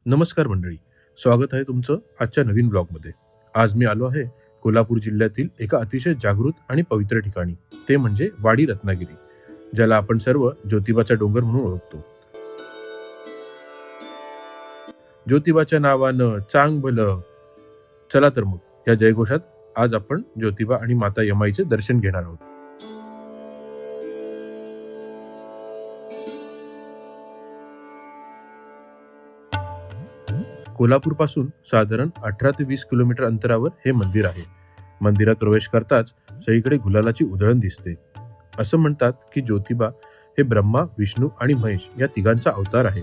नमस्कार मंडळी, स्वागत आहे तुमचं आजच्या नवीन ब्लॉगमध्ये। आज मी आलो आहे कोल्हापूर जिल्ह्यातील एका अतिशय जागृत आणि पवित्र ठिकाणी, ते म्हणजे वाडी रत्नागिरी, ज्याला आपण सर्व ज्योतिबाचा डोंगर म्हणून ओळखतो। ज्योतिबाच्या नावानं चांग भलं। चला तर मग या जयघोषात आज आपण ज्योतिबा आणि माता यमाईचे दर्शन घेणार आहोत। कोल्हापूर पासून साधारण 18 ते 20 किलोमीटर अंतरावर हे मंदिर आहे। मंदिरात प्रवेश करताच सगळीकडे गुलालाची उधळण दिसते। असं म्हणतात की ज्योतिबा हे ब्रह्मा, विष्णू आणि महेश या तिघांचा अवतार आहे।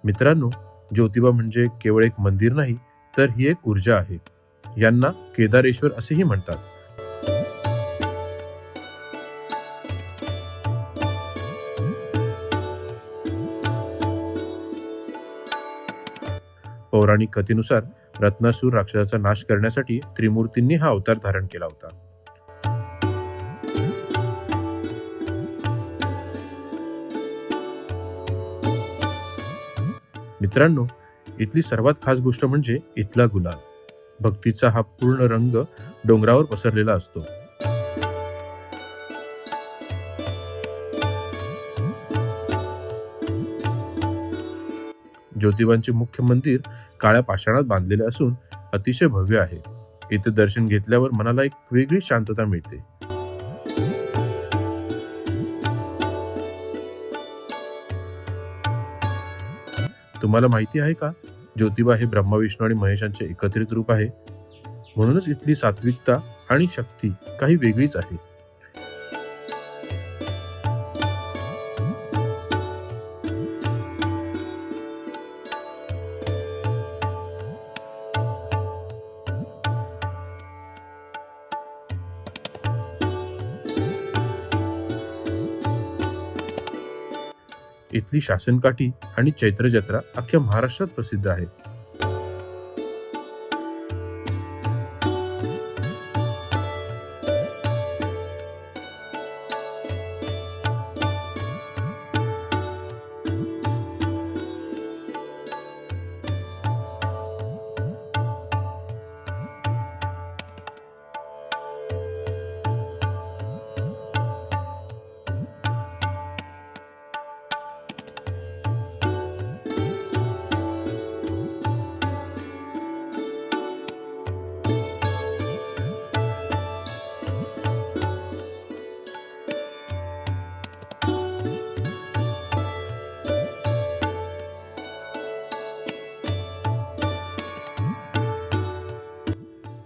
मित्रांनो, ज्योतिबा म्हणजे केवळ एक मंदिर नाही, तर ही एक ऊर्जा आहे। यांना केदारेश्वर असेही म्हणतात। पौराणिक कथेनुसार रत्नासूर राक्षसाचा नाश करण्यासाठी त्रिमूर्तींनी हा अवतार धारण केला होता। मित्रांनो, इथली सर्वात खास गोष्ट म्हणजे इथला गुलाल। भक्तीचा हा पूर्ण रंग डोंगरावर पसरलेला असतो। ज्योतिबांचे मुख्य मंदिर काळ्या पाषाणात बांधलेले असून अतिशय भव्य आहे। इथे दर्शन घेतल्यावर मनाला एक वेगळी शांतता मिळते। तुम्हाला माहिती आहे का, ज्योतिबा हे ब्रह्मा, विष्णू आणि महेशांचे एकत्रित रूप आहे। म्हणूनच इथली सात्विकता आणि शक्ती काही वेगळीच आहे। इथली शासनकाठी आणि चैत्र जत्रा अख्ख्या महाराष्ट्रात प्रसिद्ध आहे।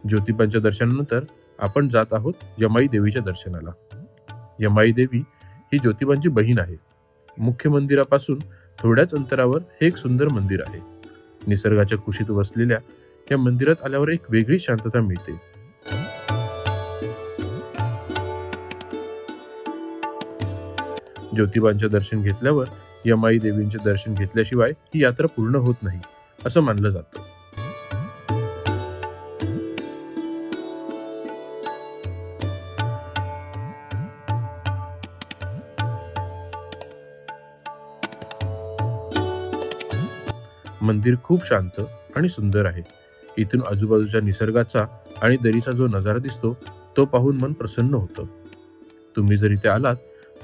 ज्योतिबांच्या दर्शनानंतर आपण जात आहोत यमाई देवीच्या दर्शनाला। यमाई देवी ही ज्योतिबांची बहीण आहे। मुख्य मंदिरापासून थोड्याच अंतरावर हे एक सुंदर मंदिर आहे। निसर्गाच्या कुशीत वसलेल्या या मंदिरात आल्यावर एक वेगळी शांतता मिळते। ज्योतिबांचे दर्शन घेतल्यावर यमाई देवींचे दर्शन घेतल्याशिवाय ही यात्रा पूर्ण होत नाही, असं मानलं जातं। मंदिर खूप शांत आणि सुंदर आहे। इथून आजूबाजूच्या निसर्गाचा आणि दरीचा जो नजारा दिसतो तो पाहून मन प्रसन्न होतं। तुम्ही जर इथे आलात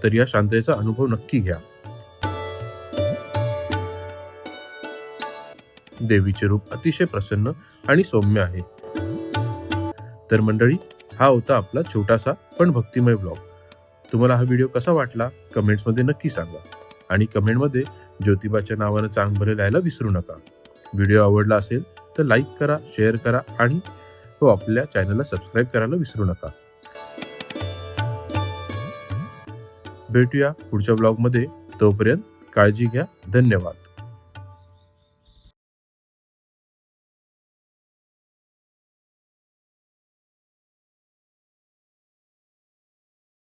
तर या शांततेचा अनुभव नक्की घ्या। देवीचे रूप अतिशय प्रसन्न आणि सौम्य आहे। तर मंडळी, हा होता आपला छोटासा पण भक्तिमय ब्लॉग। तुम्हाला हा व्हिडिओ कसा वाटला कमेंट्समध्ये नक्की सांगा, आणि कमेंटमध्ये ज्योतिबाच्या नावानं चांग भलं लिहायला विसरू नका। व्हिडिओ आवडला असेल तर लाईक करा, शेअर करा आणि आपल्या चॅनलला सबस्क्राईब करायला विसरू नका। भेटूया पुढच्या ब्लॉगमध्ये, तोपर्यंत काळजी घ्या। धन्यवाद।